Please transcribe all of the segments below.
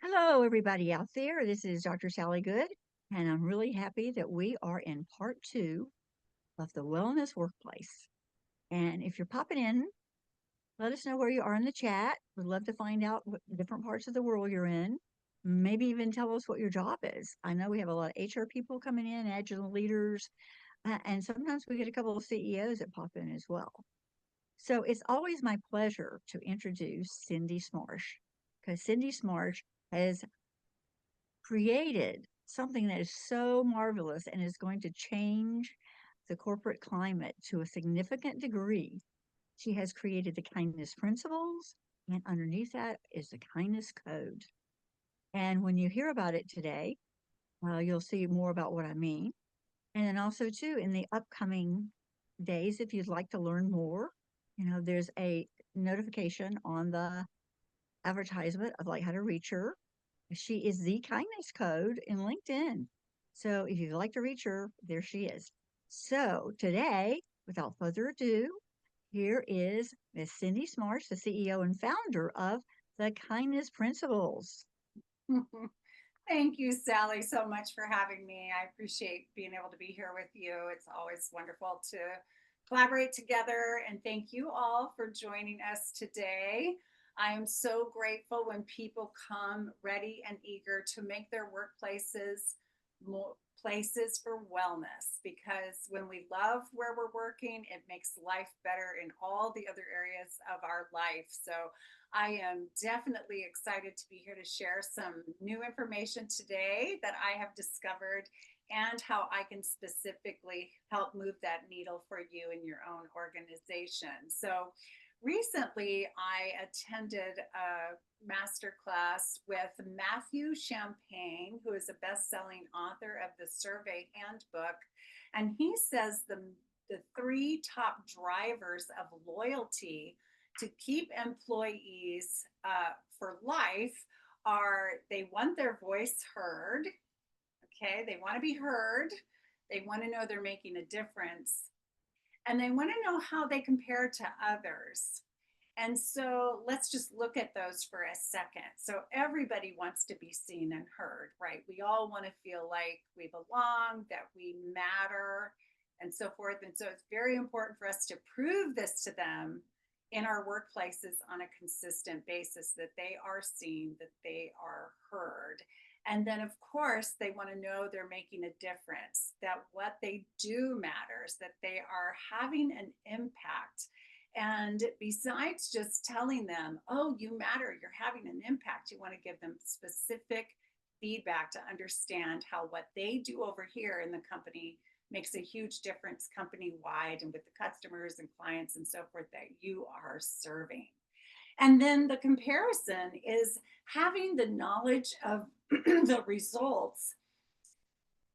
Hello, everybody out there. This is Dr. Sally Good, and I'm really happy that we are in part two of the wellness workplace. And if you're popping in, let us know where you are in the chat. We'd love to find out what different parts of the world you're in. Maybe even tell us what your job is. I know we have a lot of HR people coming in, agile leaders, and sometimes we get a couple of CEOs that pop in as well. So it's always my pleasure to introduce Cindy Smarsh because Cindy Smarsh has created something that is so marvelous and is going to change the corporate climate to a significant degree. She has created the kindness principles, and underneath that is the kindness code. And when you hear about it today, you'll see more about what I mean. And then also, too, in the upcoming days, if you'd like to learn more, there's a notification on the advertisement of like how to reach her. She is the kindness code in LinkedIn. So if you'd like to reach her, there she is. So today, without further ado, here is Miss Cindy Smarsh, the CEO and founder of the Kindness Principles. Thank you, Sally, so much for having me. I appreciate being able to be here with you. It's always wonderful to collaborate together. And thank you all for joining us today. I am so grateful when people come ready and eager to make their workplaces more places for wellness, because when we love where we're working, it makes life better in all the other areas of our life. So I am definitely excited to be here to share some new information today that I have discovered and how I can specifically help move that needle for you in your own organization. So, recently I attended a masterclass with Matthew Champagne, who is a best-selling author of the Survey Handbook, and he says the three top drivers of loyalty to keep employees for life are: they want their voice heard. Okay, they want to be heard, they want to know they're making a difference, and they want to know how they compare to others. And so let's just look at those for a second. So everybody wants to be seen and heard, right? We all want to feel like we belong, that we matter, and so forth. And so it's very important for us to prove this to them in our workplaces on a consistent basis, that they are seen, that they are heard. And then, of course, they want to know they're making a difference, that what they do matters, that they are having an impact. And besides just telling them, oh, you matter, you're having an impact, you want to give them specific feedback to understand how what they do over here in the company makes a huge difference company wide and with the customers and clients and so forth that you are serving. And then the comparison is having the knowledge of the results,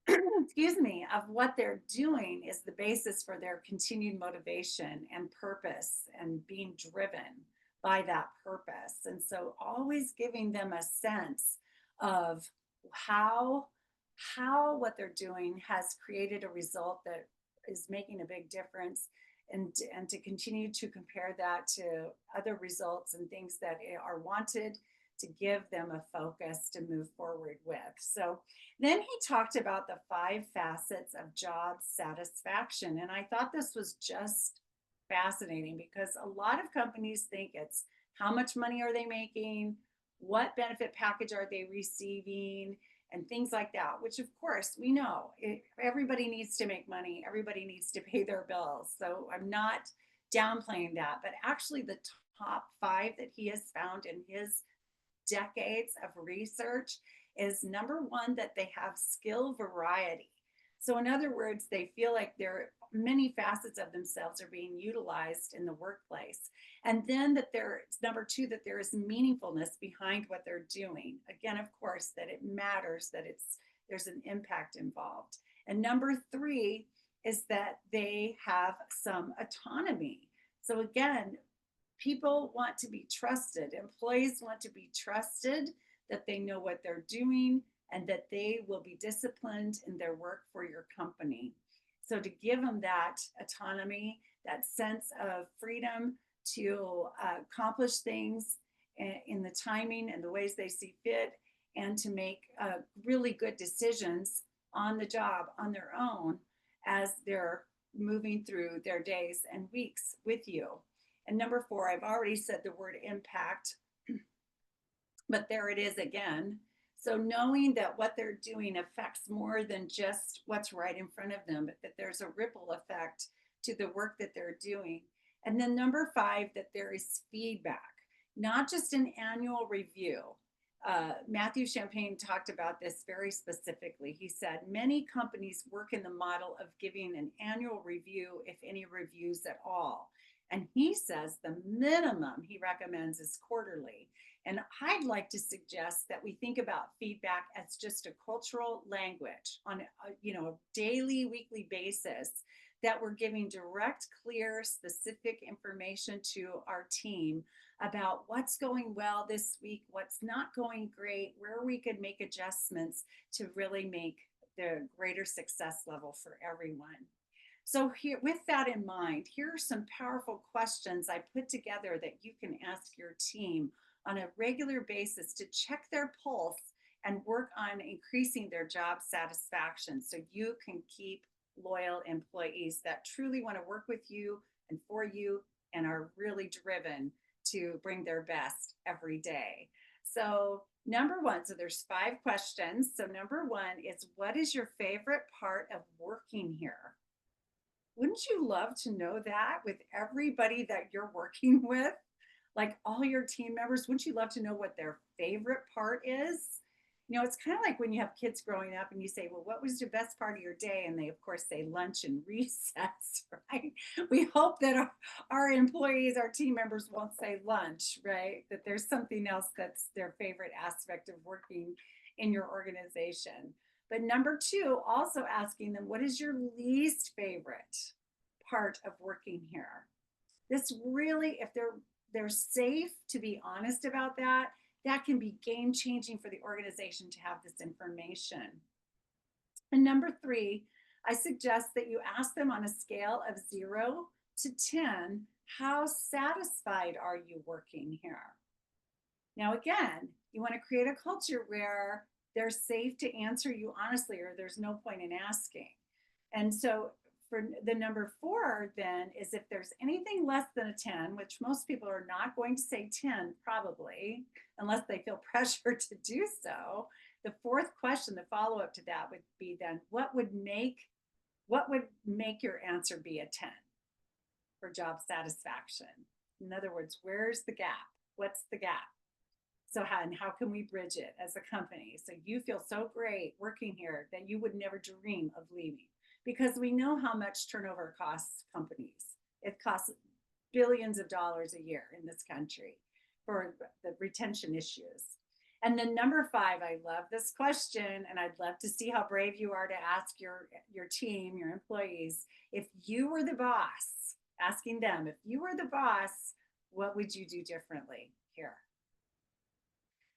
excuse me, of what they're doing is the basis for their continued motivation and purpose and being driven by that purpose. And so always giving them a sense of how how what they're doing has created a result that is making a big difference, and to continue to compare that to other results and things that are wanted, to give them a focus to move forward with. So then he talked about the five facets of job satisfaction. And I thought this was just fascinating, because a lot of companies think it's how much money are they making, what benefit package are they receiving, and things like that, which of course we know everybody needs to make money, everybody needs to pay their bills. So I'm not downplaying that, but actually the top five that he has found in his decades of research is: number one, that they have skill variety. So, in other words, they feel like there many facets of themselves are being utilized in the workplace. And then that there, number two, that there is meaningfulness behind what they're doing. Again, of course, that it matters, that there's an impact involved. And number three is that they have some autonomy. So again, people want to be trusted. Employees want to be trusted, that they know what they're doing and that they will be disciplined in their work for your company. So to give them that autonomy, that sense of freedom to accomplish things in the timing and the ways they see fit, and to make really good decisions on the job on their own as they're moving through their days and weeks with you. And number four, I've already said the word impact, but there it is again. So knowing that what they're doing affects more than just what's right in front of them, but that there's a ripple effect to the work that they're doing. And then number five, that there is feedback, not just an annual review. Matthew Champagne talked about this very specifically. He said many companies work in the model of giving an annual review, if any reviews at all. And he says the minimum he recommends is quarterly. And I'd like to suggest that we think about feedback as just a cultural language on a daily, weekly basis, that we're giving direct, clear, specific information to our team about what's going well this week, what's not going great, where we could make adjustments to really make the greater success level for everyone. So here, with that in mind, here are some powerful questions I put together that you can ask your team on a regular basis to check their pulse and work on increasing their job satisfaction so you can keep loyal employees that truly want to work with you and for you and are really driven to bring their best every day. So number one, so there's 5 questions. So number one is, what is your favorite part of working here? Wouldn't you love to know that with everybody that you're working with? Like all your team members, wouldn't you love to know what their favorite part is? It's kind of like when you have kids growing up and you say, well, what was your best part of your day? And they, of course, say lunch and recess, right? We hope that our employees, our team members won't say lunch, right? That there's something else that's their favorite aspect of working in your organization. But number 2, also asking them, what is your least favorite part of working here? This really, if they're safe to be honest about that, that can be game changing for the organization to have this information. And number 3, I suggest that you ask them on a scale of 0 to 10, how satisfied are you working here? Now, again, you want to create a culture where they're safe to answer you honestly, or there's no point in asking. And so for the number 4 then is, if there's anything less than a 10, which most people are not going to say 10 probably, unless they feel pressure to do so, the 4th question, the follow-up to that would be then, what would make your answer be a 10 for job satisfaction? In other words, where's the gap? What's the gap? So how can we bridge it as a company so you feel so great working here that you would never dream of leaving? Because we know how much turnover costs companies. It costs billions of dollars a year in this country for the retention issues. And then number 5, I love this question, and I'd love to see how brave you are to ask your team, your employees, if you were the boss, asking them, if you were the boss, what would you do differently here?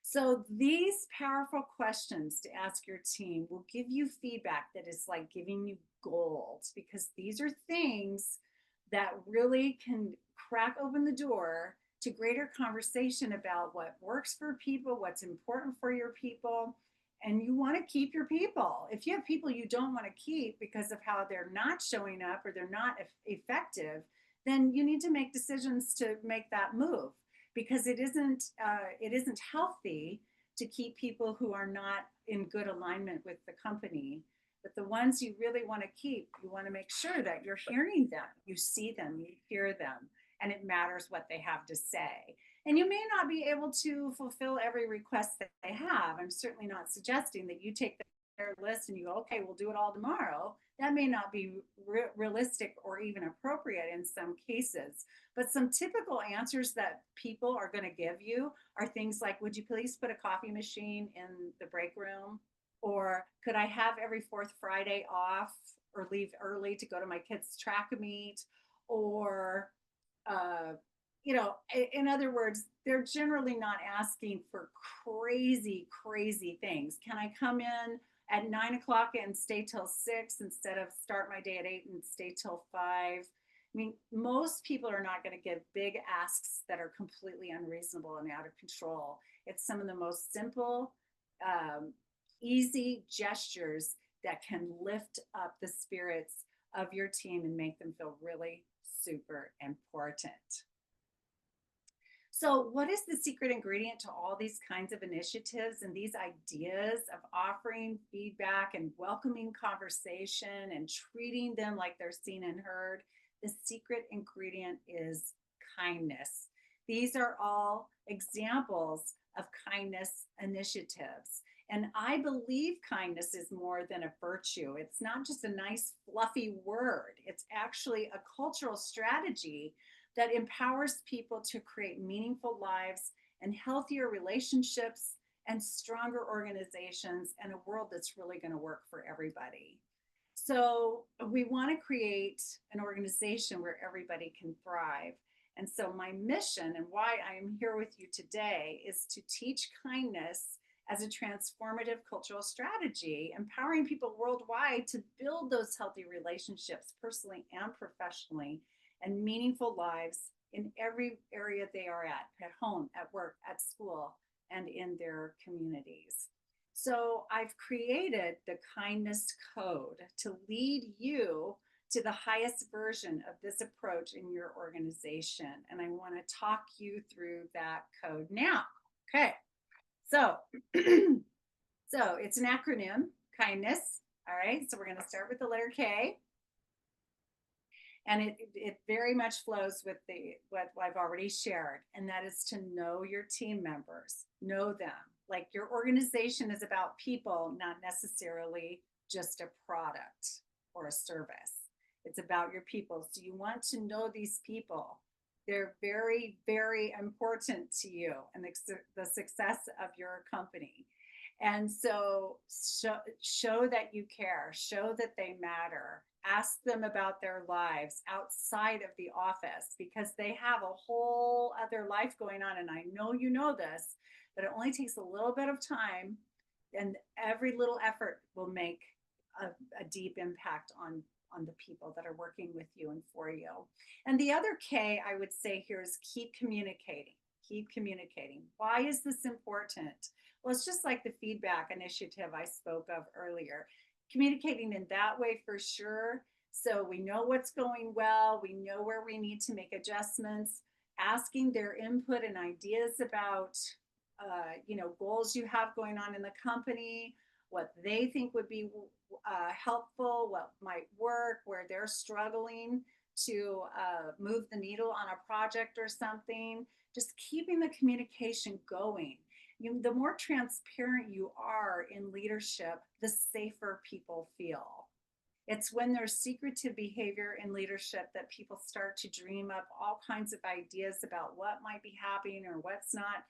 So these powerful questions to ask your team will give you feedback that is like giving you gold, because these are things that really can crack open the door to greater conversation about what works for people, what's important for your people. And you want to keep your people. If you have people you don't want to keep because of how they're not showing up or they're not effective, then you need to make decisions to make that move, because it isn't healthy to keep people who are not in good alignment with the company. But the ones you really want to keep, you want to make sure that you're hearing them, you see them, you hear them, and it matters what they have to say. And you may not be able to fulfill every request that they have. I'm certainly not suggesting that you take their list and you go, okay, we'll do it all tomorrow. That may not be realistic or even appropriate in some cases. But some typical answers that people are going to give you are things like, would you please put a coffee machine in the break room? Or could I have every 4th Friday off or leave early to go to my kids' track meet? Or, in other words, they're generally not asking for crazy, crazy things. Can I come in at 9 o'clock and stay till 6 instead of start my day at 8 and stay till 5? I mean, most people are not going to give big asks that are completely unreasonable and out of control. It's some of the most simple um, easy gestures that can lift up the spirits of your team and make them feel really super important. So, what is the secret ingredient to all these kinds of initiatives and these ideas of offering feedback and welcoming conversation and treating them like they're seen and heard? The secret ingredient is kindness. These are all examples of kindness initiatives. And I believe kindness is more than a virtue. It's not just a nice, fluffy word, it's actually a cultural strategy that empowers people to create meaningful lives and healthier relationships and stronger organizations and a world that's really going to work for everybody. So, we want to create an organization where everybody can thrive. And so, my mission and why I am here with you today is to teach kindness as a transformative cultural strategy, empowering people worldwide to build those healthy relationships personally and professionally and meaningful lives in every area they are at home, at work, at school, and in their communities. So I've created the kindness code to lead you to the highest version of this approach in your organization. And I want to talk you through that code now. Okay. So, so it's an acronym, kindness. All right. So we're going to start with the letter K, and it very much flows with the what I've already shared, and that is to know your team members, know them. Like your organization is about people, not necessarily just a product or a service. It's about your people. So you want to know these people. They're very, very important to you and the success of your company. And so show that you care, show that they matter, ask them about their lives outside of the office because they have a whole other life going on. And I know you know this, but it only takes a little bit of time, and every little effort will make a deep impact on the people that are working with you and for you. And the other K I would say here is keep communicating. Keep communicating. Why is this important? Well, it's just like the feedback initiative I spoke of earlier. Communicating in that way for sure. So we know what's going well, we know where we need to make adjustments, asking their input and ideas about goals you have going on in the company, what they think would be helpful, what might work, where they're struggling to move the needle on a project or something. Just keeping the communication going. The more transparent you are in leadership, the safer people feel. It's when there's secretive behavior in leadership that people start to dream up all kinds of ideas about what might be happening or what's not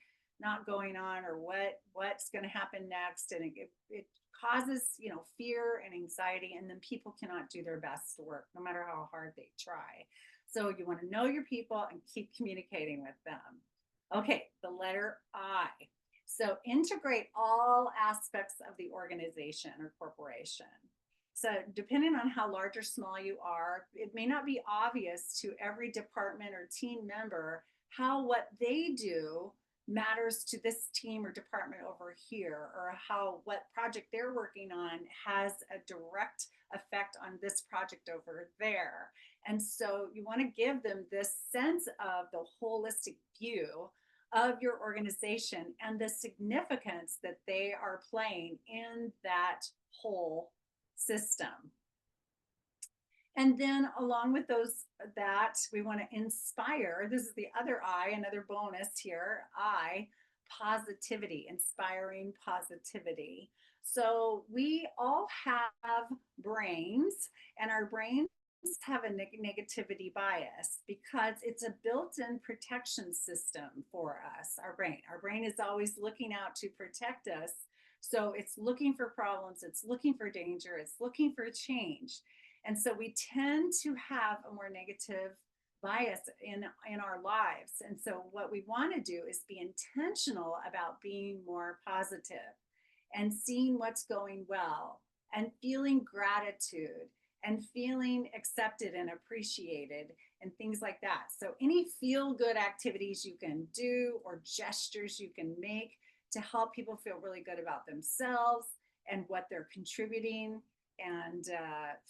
going on or what's going to happen next, and it causes fear and anxiety, and then people cannot do their best work no matter how hard they try. So you want to know your people and keep communicating with them. Okay, the letter I. So integrate all aspects of the organization or corporation. So depending on how large or small you are, it may not be obvious to every department or team member how what they do matters to this team or department over here, or how what project they're working on has a direct effect on this project over there. And so you want to give them this sense of the holistic view of your organization and the significance that they are playing in that whole system. And then along with that we want to inspire. This is the other I, another bonus here. I, positivity, inspiring positivity. So we all have brains, and our brains have a negativity bias because it's a built-in protection system for us. Our brain is always looking out to protect us. So it's looking for problems, it's looking for danger, it's looking for change. And so we tend to have a more negative bias in our lives. And so what we want to do is be intentional about being more positive and seeing what's going well and feeling gratitude and feeling accepted and appreciated and things like that. So any feel good activities you can do or gestures you can make to help people feel really good about themselves and what they're contributing, and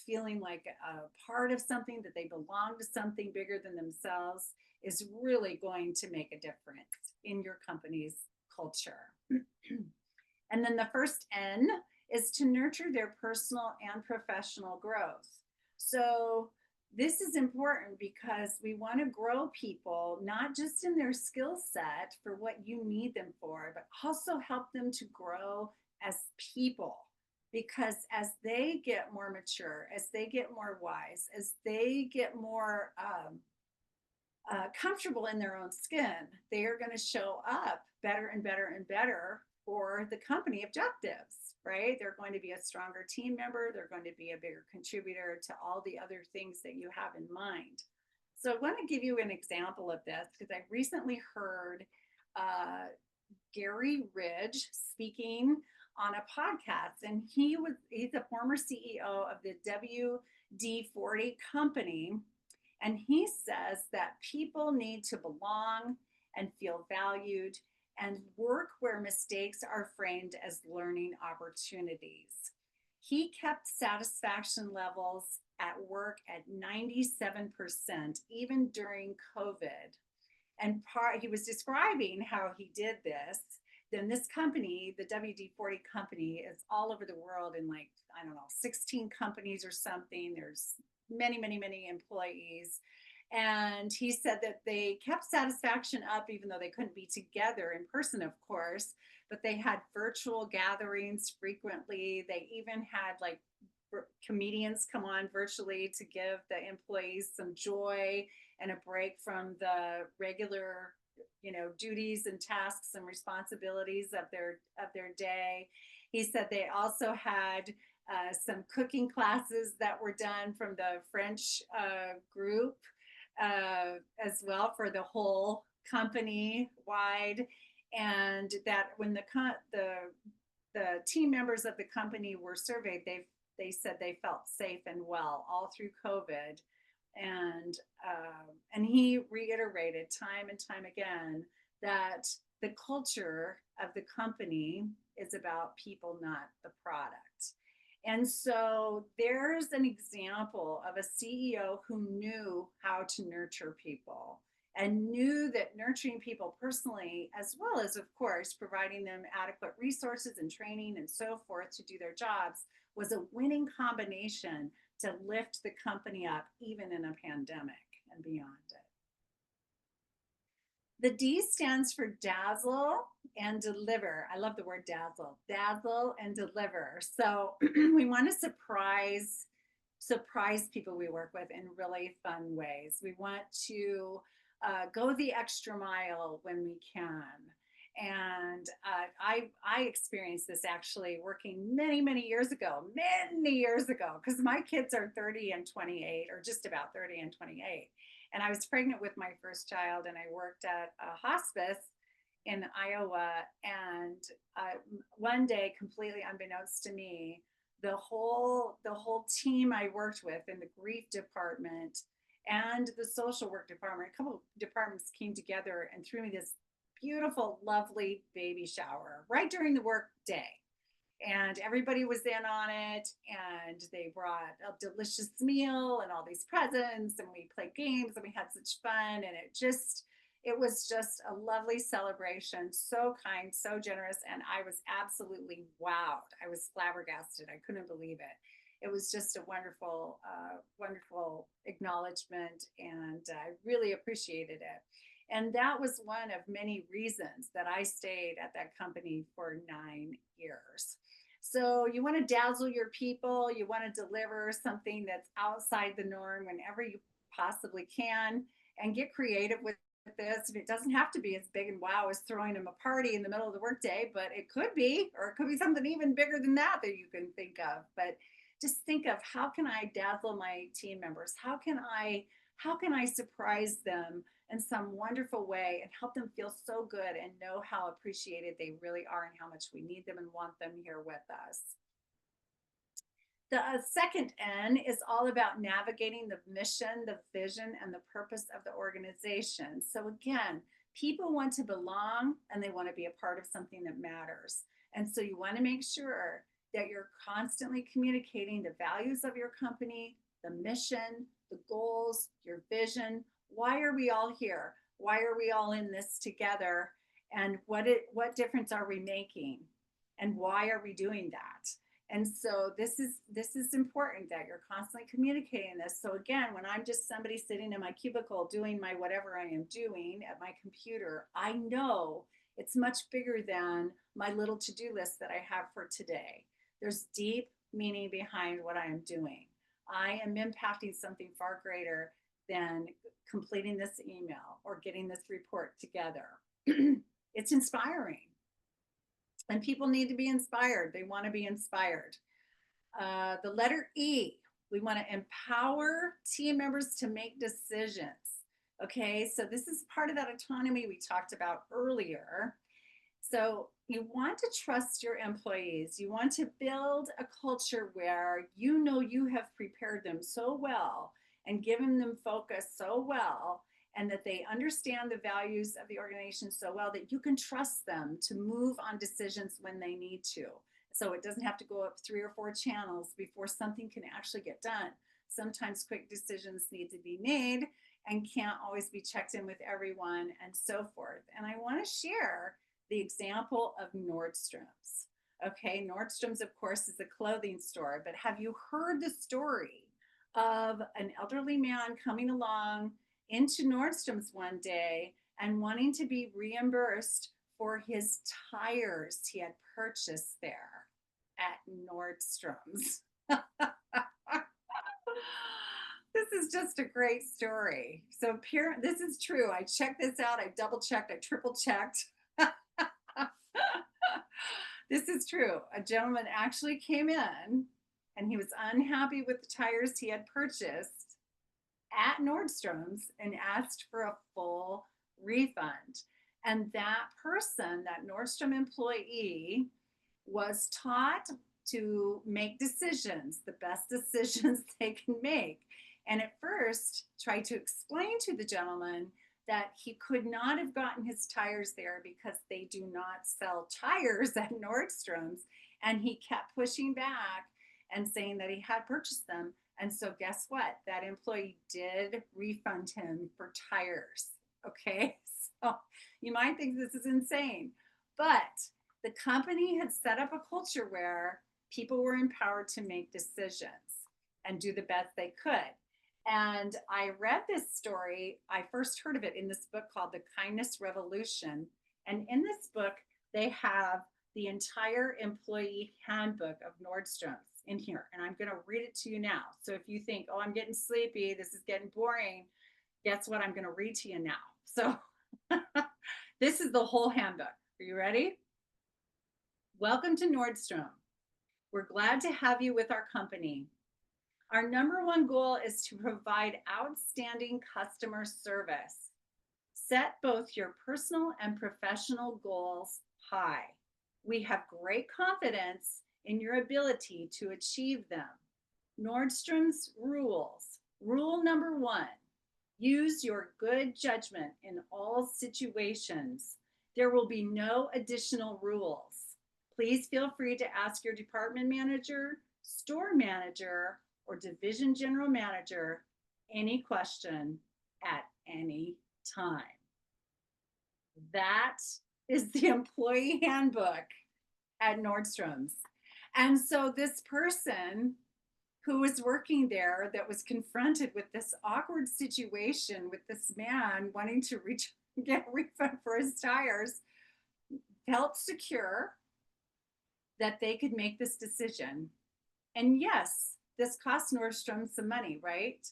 feeling like a part of something, that they belong to something bigger than themselves, is really going to make a difference in your company's culture. And then the first N is to nurture their personal and professional growth. So this is important because we want to grow people, not just in their skill set for what you need them for, but also help them to grow as people. Because as they get more mature, as they get more wise, as they get more comfortable in their own skin, they are going to show up better and better and better for the company objectives, right? They're going to be a stronger team member. They're going to be a bigger contributor to all the other things that you have in mind. So I want to give you an example of this because I recently heard Gary Ridge speaking on a podcast, and he's a former CEO of the WD-40 company, and he says that people need to belong and feel valued and work where mistakes are framed as learning opportunities. He kept satisfaction levels at work at 97%, even during COVID. And he was describing how he did this. Then this company, the WD-40 company, is all over the world in, like, I don't know, 16 companies or something. There's many, many, many employees. And he said that they kept satisfaction up even though they couldn't be together in person, of course, but they had virtual gatherings frequently. They even had like comedians come on virtually to give the employees some joy and a break from the regular, duties and tasks and responsibilities of their day. He said they also had some cooking classes that were done from the French group as well for the whole company wide, and that when the team members of the company were surveyed, they said they felt safe and well all through COVID, and he reiterated time and time again that the culture of the company is about people, not the product. And so there's an example of a CEO who knew how to nurture people and knew that nurturing people personally, as well as, of course, providing them adequate resources and training and so forth to do their jobs, was a winning combination to lift the company up, even in a pandemic and beyond it. The D stands for dazzle and deliver. I love the word dazzle and deliver. So we want to surprise people we work with in really fun ways. We want to go the extra mile when we can. And I experienced this actually working many years ago, because my kids are 30 and 28, or just about 30 and 28. And I was pregnant with my first child, and I worked at a hospice in Iowa. And one day, completely unbeknownst to me, the whole team I worked with in the grief department and the social work department, a couple of departments came together and threw me this beautiful, lovely baby shower right during the work day. And everybody was in on it, and they brought a delicious meal and all these presents, and we played games, and we had such fun. And it was just a lovely celebration, so kind, so generous. And I was absolutely wowed. I was flabbergasted. I couldn't believe it. It was just a wonderful, wonderful acknowledgement, and I really appreciated it. And that was one of many reasons that I stayed at that company for 9 years. So you want to dazzle your people. You want to deliver something that's outside the norm whenever you possibly can, and get creative with this. And it doesn't have to be as big and wow as throwing them a party in the middle of the workday, but it could be, or it could be something even bigger than that you can think of. But just think of, how can I dazzle my team members? How can I surprise them in some wonderful way and help them feel so good and know how appreciated they really are and how much we need them and want them here with us. The second N is all about navigating the mission, the vision, and the purpose of the organization. So again, People want to belong and they want to be a part of something that matters. And so you want to make sure that you're constantly communicating the values of your company, the mission, the goals, your vision. Why are we all here? Why are we all in this together? And what difference are we making? And why are we doing that? And so this is important that you're constantly communicating this. So again, when I'm just somebody sitting in my cubicle doing my whatever I am doing at my computer, I know it's much bigger than my little to-do list that I have for today. There's deep meaning behind what I am doing. I am impacting something far greater than completing this email or getting this report together. It's inspiring. And people need to be inspired. They want to be inspired. The letter E, we want to empower team members to make decisions. Okay, so this is part of that autonomy we talked about earlier. So you want to trust your employees. You want to build a culture where you know you have prepared them so well and given them focus so well, and that they understand the values of the organization so well that you can trust them to move on decisions when they need to. So it doesn't have to go up 3 or 4 channels before something can actually get done. Sometimes quick decisions need to be made and can't always be checked in with everyone and so forth. And I want to share the example of Nordstrom's. Okay, Nordstrom's, of course, is a clothing store, but have you heard the story of an elderly man coming along into Nordstrom's one day and wanting to be reimbursed for his tires he had purchased there at Nordstrom's? This is just a great story. So this is true. I checked this out. I double checked. I triple checked. This is true. A gentleman actually came in and he was unhappy with the tires he had purchased at Nordstrom's and asked for a full refund. And that person, that Nordstrom employee, was taught to make decisions, the best decisions they can make. And at first, tried to explain to the gentleman that he could not have gotten his tires there because they do not sell tires at Nordstrom's. And he kept pushing back and saying that he had purchased them. And so guess what? That employee did refund him for tires. Okay. So you might think this is insane, but the company had set up a culture where people were empowered to make decisions and do the best they could. And I read this story. I first heard of it in this book called The Kindness Revolution. And in this book, they have the entire employee handbook of Nordstrom's in here. And I'm going to read it to you now. So if you think, oh, I'm getting sleepy, this is getting boring, guess what? I'm going to read to you now. So this is the whole handbook. Are you ready? Welcome to Nordstrom. We're glad to have you with our company. Our number one goal is to provide outstanding customer service. Set both your personal and professional goals high. We have great confidence in your ability to achieve them. Nordstrom's rules. Rule number 1, use your good judgment in all situations. There will be no additional rules. Please feel free to ask your department manager, store manager, or division general manager any question at any time. That is the employee handbook at Nordstrom's. And so this person who was working there that was confronted with this awkward situation with this man wanting to get a refund for his tires felt secure that they could make this decision. And yes, this cost Nordstrom some money, right?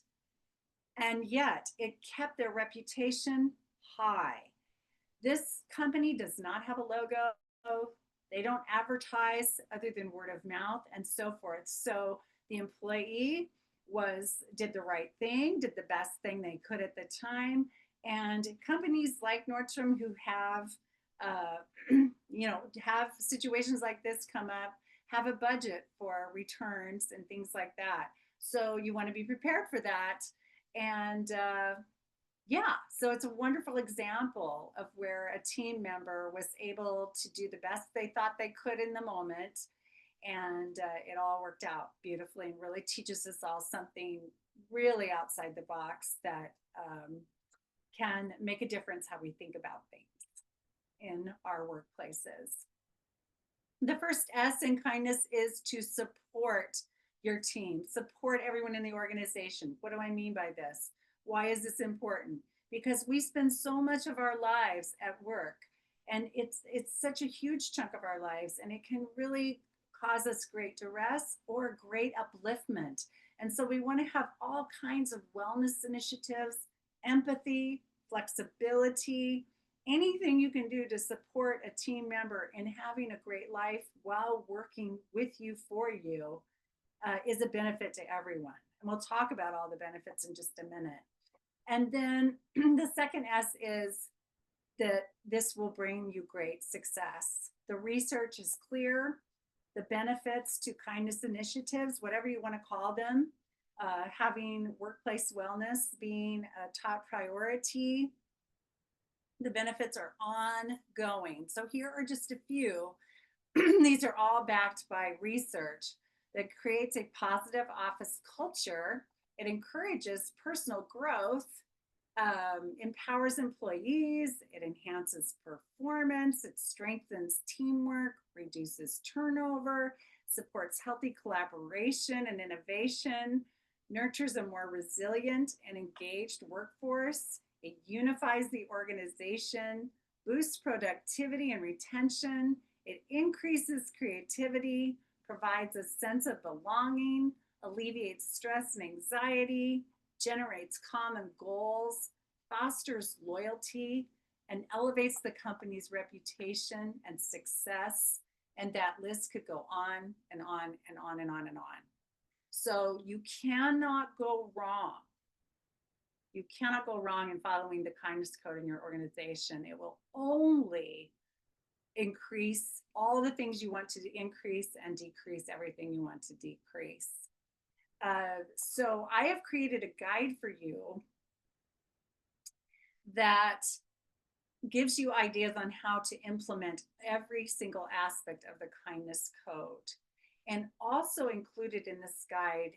And yet it kept their reputation high. This company does not have a logo. They don't advertise other than word of mouth and so forth. So the employee did the right thing, did the best thing they could at the time. And companies like Nordstrom who have, have situations like this come up, have a budget for returns and things like that. So you want to be prepared for that. And Yeah, so it's a wonderful example of where a team member was able to do the best they thought they could in the moment, and it all worked out beautifully and really teaches us all something really outside the box that can make a difference how we think about things in our workplaces. The first S in kindness is to support your team, support everyone in the organization. What do I mean by this? Why is this important? Because we spend so much of our lives at work, and it's such a huge chunk of our lives, and it can really cause us great duress or great upliftment. And so we want to have all kinds of wellness initiatives, empathy, flexibility, anything you can do to support a team member in having a great life while working with you for you is a benefit to everyone. And we'll talk about all the benefits in just a minute. And then the second S is that this will bring you great success. The research is clear. The benefits to kindness initiatives, whatever you want to call them, having workplace wellness being a top priority, the benefits are ongoing. So here are just a few. These are all backed by research that creates a positive office culture. It encourages personal growth, empowers employees, it enhances performance, it strengthens teamwork, reduces turnover, supports healthy collaboration and innovation, nurtures a more resilient and engaged workforce. It unifies the organization, boosts productivity and retention. It increases creativity, provides a sense of belonging, alleviates stress and anxiety, generates common goals, fosters loyalty, and elevates the company's reputation and success. And that list could go on and on and on and on and on. So you cannot go wrong. You cannot go wrong in following the kindness code in your organization. It will only increase all the things you want to increase and decrease everything you want to decrease. So I have created a guide for you that gives you ideas on how to implement every single aspect of the kindness code. And also included in this guide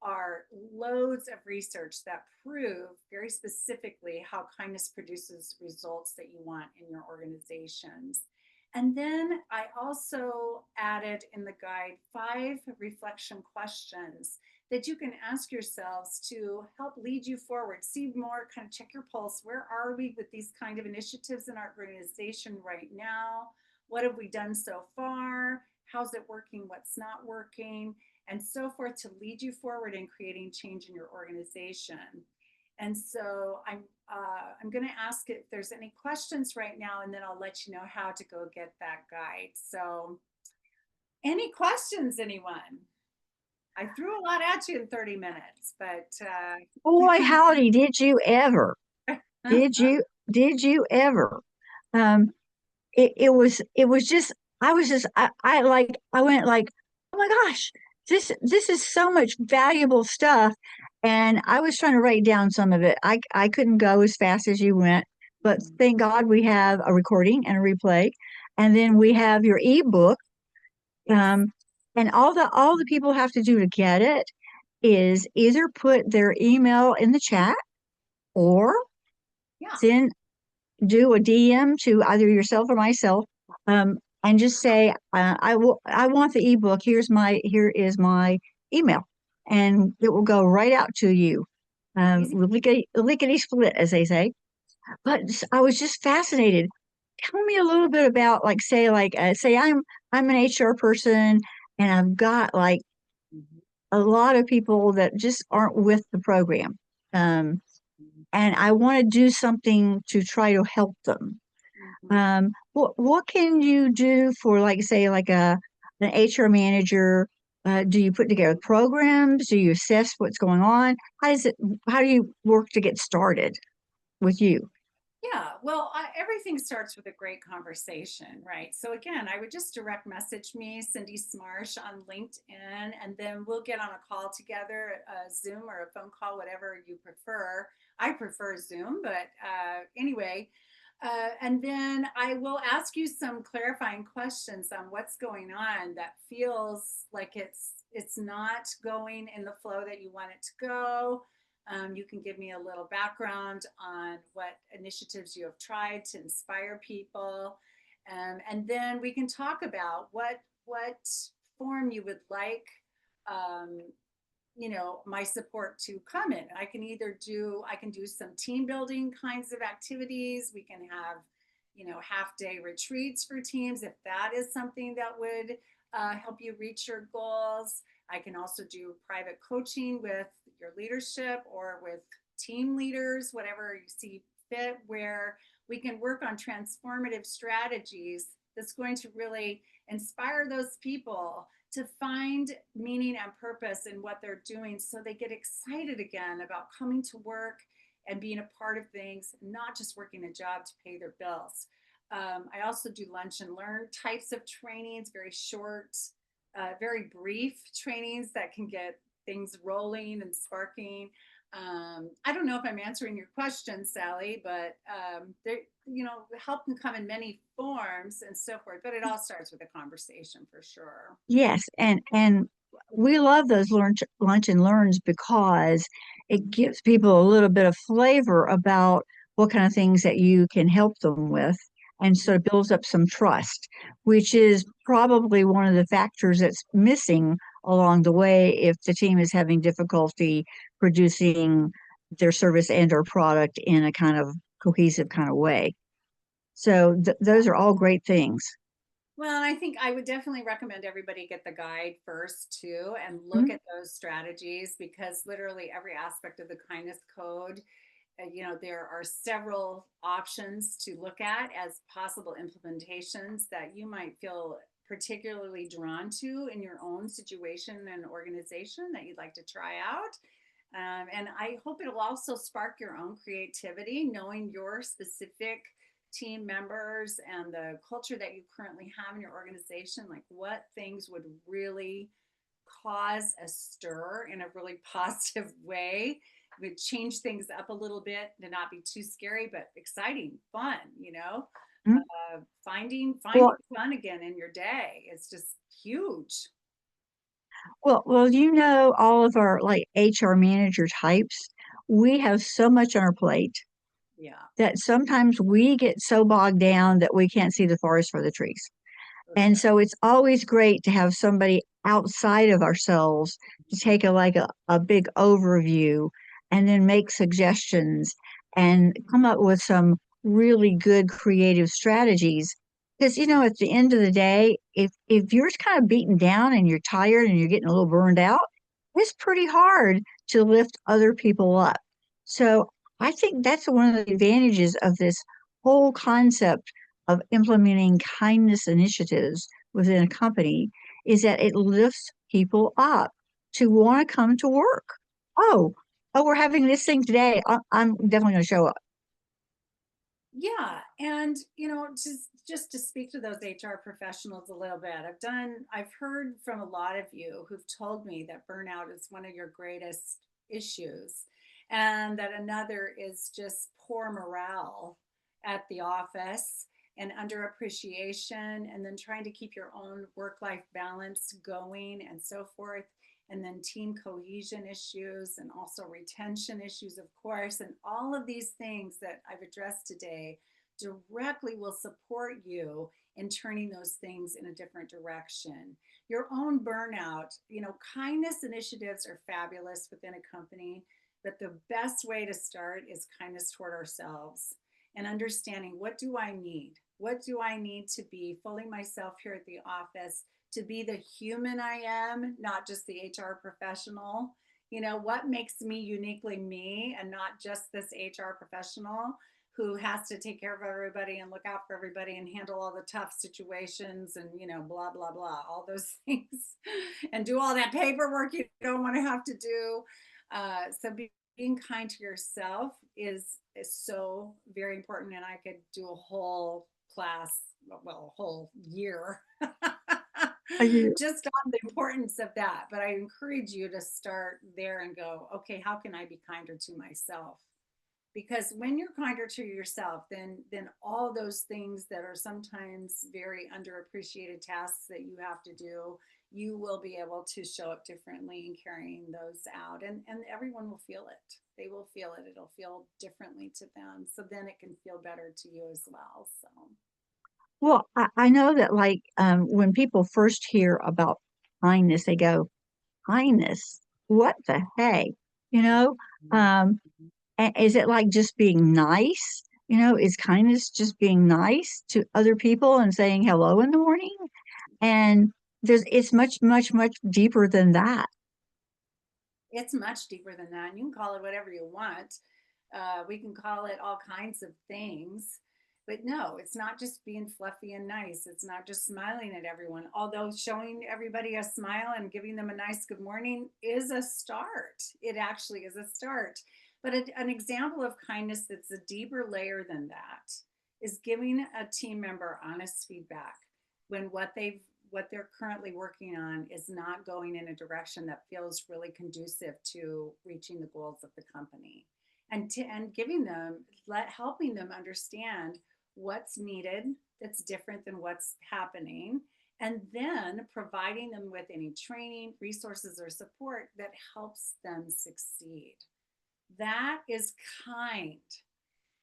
are loads of research that prove very specifically how kindness produces results that you want in your organizations. And then I also added in the guide 5 reflection questions that you can ask yourselves to help lead you forward. See more, kind of check your pulse. Where are we with these kind of initiatives in our organization right now? What have we done so far? How's it working? What's not working? And so forth, to lead you forward in creating change in your organization. And so I'm going to ask if there's any questions right now, and then I'll let you know how to go get that guide. So any questions, anyone? I threw a lot at you in 30 minutes, but Boy, howdy, did you ever? Did you ever? Um, it was just I like I went like, oh my gosh, this is so much valuable stuff. And I was trying to write down some of it. I couldn't go as fast as you went, but thank God we have a recording and a replay. And then we have your ebook. yes, And all the people have to do to get it is either put their email in the chat or yeah, send do a DM to either yourself or myself, and just say, I want the ebook. Here is my email, and it will go right out to you. easy. Lickety split, as they say. But I was just fascinated. Tell me a little bit about, say I'm an HR person, and I've got like Mhm, a lot of people that just aren't with the program. Um, mhm, and I want to do something to try to help them. mhm. What can you do for, like, say, like an HR manager? Do you put together programs? Do you assess what's going on? How do you work to get started with you? Yeah, well, everything starts with a great conversation, right? So again, I would just direct message me, Cindy Smarsh, on LinkedIn, and then we'll get on a call together, a Zoom or a phone call, whatever you prefer. I prefer Zoom, but anyway, and then I will ask you some clarifying questions on what's going on that feels like it's not going in the flow that you want it to go. You can give me a little background on what initiatives you have tried to inspire people, and then we can talk about what form you would like, um, my support to come in. I can do some team building kinds of activities. We can have, half day retreats for teams if that is something that would help you reach your goals. I can also do private coaching with your leadership or with team leaders, whatever you see fit, where we can work on transformative strategies that's going to really inspire those people to find meaning and purpose in what they're doing so they get excited again about coming to work and being a part of things, not just working a job to pay their bills. I also do lunch and learn types of trainings, very short, very brief trainings that can get things rolling and sparking. I don't know if I'm answering your question, Sally, but there, help can come in many forms and so forth. But it all starts with a conversation for sure. Yes, and we love those lunch and learns because it gives people a little bit of flavor about what kind of things that you can help them with, and sort of builds up some trust, which is probably one of the factors that's missing along the way if the team is having difficulty producing their service and or product in a kind of cohesive kind of way. So th those are all great things. Well, I think I would definitely recommend everybody get the guide first too and look Mhm. at those strategies because literally every aspect of the kindness code, there are several options to look at as possible implementations that you might feel particularly drawn to in your own situation and organization that you'd like to try out. And I hope it'll also spark your own creativity, knowing your specific team members and the culture that you currently have in your organization, like what things would really cause a stir in a really positive way. It would change things up a little bit to not be too scary, but exciting, fun, Mhm. finding Well, fun again in your day. It's just huge. well, all of our like HR manager types, we have so much on our plate Yeah, that sometimes we get so bogged down that we can't see the forest for the trees. for And sure. so it's always great to have somebody outside of ourselves to take a big overview and then make suggestions and come up with some really good creative strategies. Because, at the end of the day, if you're kind of beaten down and you're tired and you're getting a little burned out, it's pretty hard to lift other people up. So I think that's one of the advantages of this whole concept of implementing kindness initiatives within a company is that it lifts people up to want to come to work. Oh, oh, we're having this thing today. I'm definitely going to show up. Yeah, and just to speak to those HR professionals a little bit, I've heard from a lot of you who've told me that burnout is one of your greatest issues, and that another is just poor morale at the office and underappreciation, and then trying to keep your own work-life balance going and so forth, and then team cohesion issues and also retention issues, of course. And all of these things that I've addressed today directly will support you in turning those things in a different direction. Your own burnout, kindness initiatives are fabulous within a company, but the best way to start is kindness toward ourselves and understanding, what do I need? What do I need to be fully myself here at the office, to be the human I am, not just the HR professional? What makes me uniquely me and not just this HR professional who has to take care of everybody and look out for everybody and handle all the tough situations and, blah, blah, blah, all those things, and do all that paperwork you don't want to have to do. So be being kind to yourself is so very important, and I could do a whole class, well, a whole year Are you? just on the importance of that. But I encourage you to start there and go, okay, how can I be kinder to myself? Because when you're kinder to yourself, then all those things that are sometimes very underappreciated tasks that you have to do, you will be able to show up differently in carrying those out, and everyone will feel it. They will feel it. It'll feel differently to them, so then it can feel better to you as well. So Well, I know that like when people first hear about kindness, they go, kindness, what the heck? You know, um, is it like just being nice? You know, is kindness just being nice to other people and saying hello in the morning? And it's much, much, much deeper than that. it's much deeper than that. You can call it whatever you want. We can call it all kinds of things. But no, it's not just being fluffy and nice. It's not just smiling at everyone. Although showing everybody a smile and giving them a nice good morning is a start. It actually is a start. But an example of kindness that's a deeper layer than that is giving a team member honest feedback when what they're currently working on is not going in a direction that feels really conducive to reaching the goals of the company, and giving them, helping them understand what's needed that's different than what's happening, and then providing them with any training, resources, or support that helps them succeed. That is kind.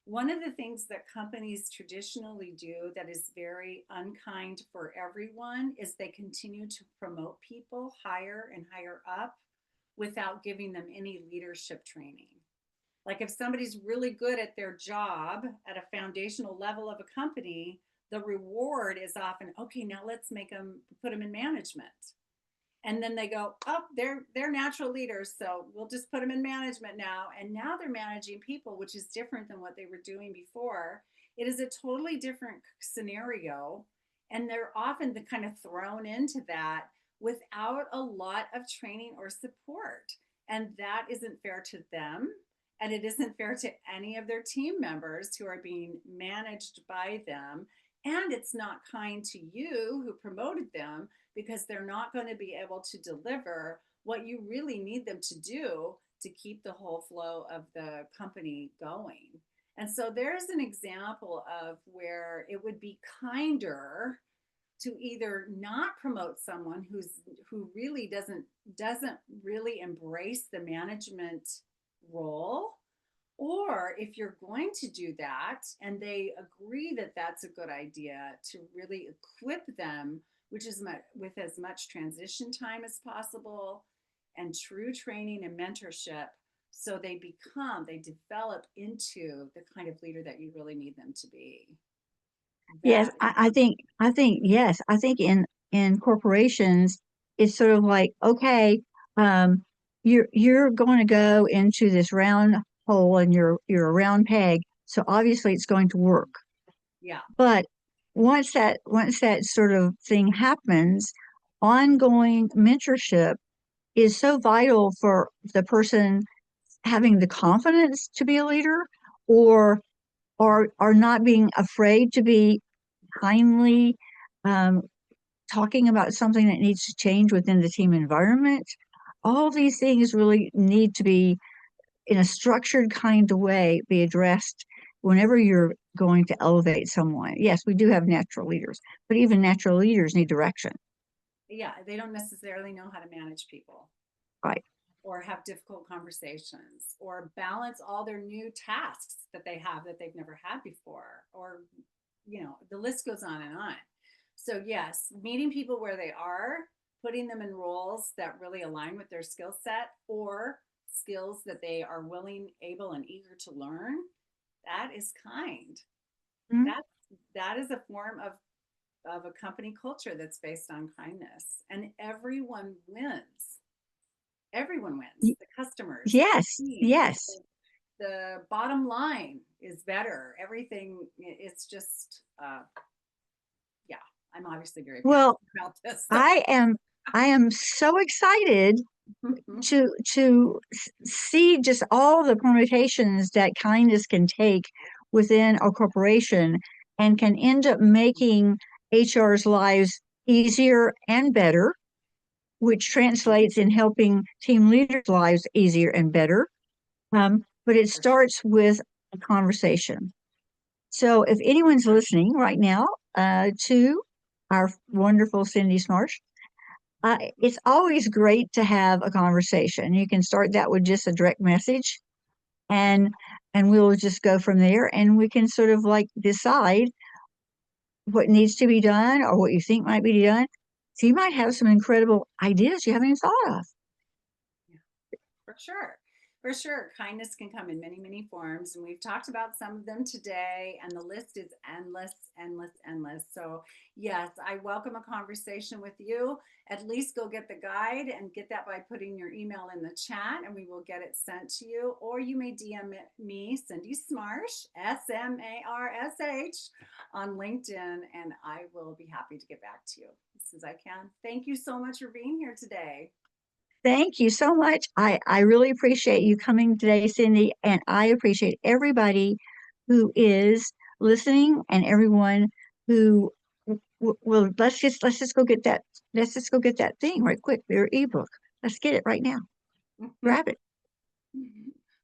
One of the things that companies traditionally do that is very unkind for everyone is they continue to promote people higher and higher up without giving them any leadership training. Like if somebody's really good at their job at a foundational level of a company, the reward is often, okay, now let's make them, put them in management. And then they go, oh, they're natural leaders, so we'll just put them in management now, and now they're managing people, which is different than what they were doing before. It is a totally different scenario, and they're often the kind of thrown into that without a lot of training or support, and that isn't fair to them, and it isn't fair to any of their team members who are being managed by them, and it's not kind to you who promoted them, because they're not going to be able to deliver what you really need them to do to keep the whole flow of the company going. And so there's an example of where it would be kinder to either not promote someone who really doesn't really embrace the management role, or if you're going to do that and they agree that that's a good idea, to really equip them, which is with as much transition time as possible and true training and mentorship, so they develop into the kind of leader that you really need them to be. Yes, That yes, I think in corporations, it's sort of like, okay, um, you're going to go into this round hole and you're a round peg, so obviously it's going to work. yeah, But once that sort of thing happens, ongoing mentorship is so vital for the person having the confidence to be a leader, or or not being afraid to be kindly um, talking about something that needs to change within the team environment. All these things really need to be, in a structured kind of way, be addressed whenever you're going to elevate someone. Yes, we do have natural leaders, but even natural leaders need direction. yeah, they don't necessarily know how to manage people Right. or have difficult conversations or balance all their new tasks that they have that they've never had before, or the list goes on and on. So yes, meeting people where they are, putting them in roles that really align with their skill set or skills that they are willing, able, and eager to learn, that is kind. Mhm. That is a form of a company culture that's based on kindness, and everyone wins. Everyone wins. The customers, the Yes, team, yes. the bottom line is better. Everything, it's just, yeah, I'm obviously very passionate Well, about this. So I am I am so excited see just all the permutations that kindness can take within a corporation and can end up making HR's lives easier and better, which translates in helping team leaders' lives easier and better. But it For sure. starts with a conversation. So if anyone's listening right now to our wonderful Cindy Smarsh, it's always great to have a conversation. You can start that with just a direct message, and we'll just go from there, and we can sort of like decide what needs to be done or what you think might be done. So you might have some incredible ideas you haven't even thought of. For sure. For sure. Kindness can come in many, many forms. And we've talked about some of them today, and the list is endless, endless, endless. So, yes, I welcome a conversation with you. At least go get the guide and get that by putting your email in the chat, and we will get it sent to you. Or you may DM me, Cindy Smarsh, SMARSH, on LinkedIn, and I will be happy to get back to you as soon as I can. Thank you so much for being here today. Thank you so much. I really appreciate you coming today, Cindy, and I appreciate everybody who is listening and everyone who well, let's just go get that thing right quick, your ebook. Let's get it right now. Grab it.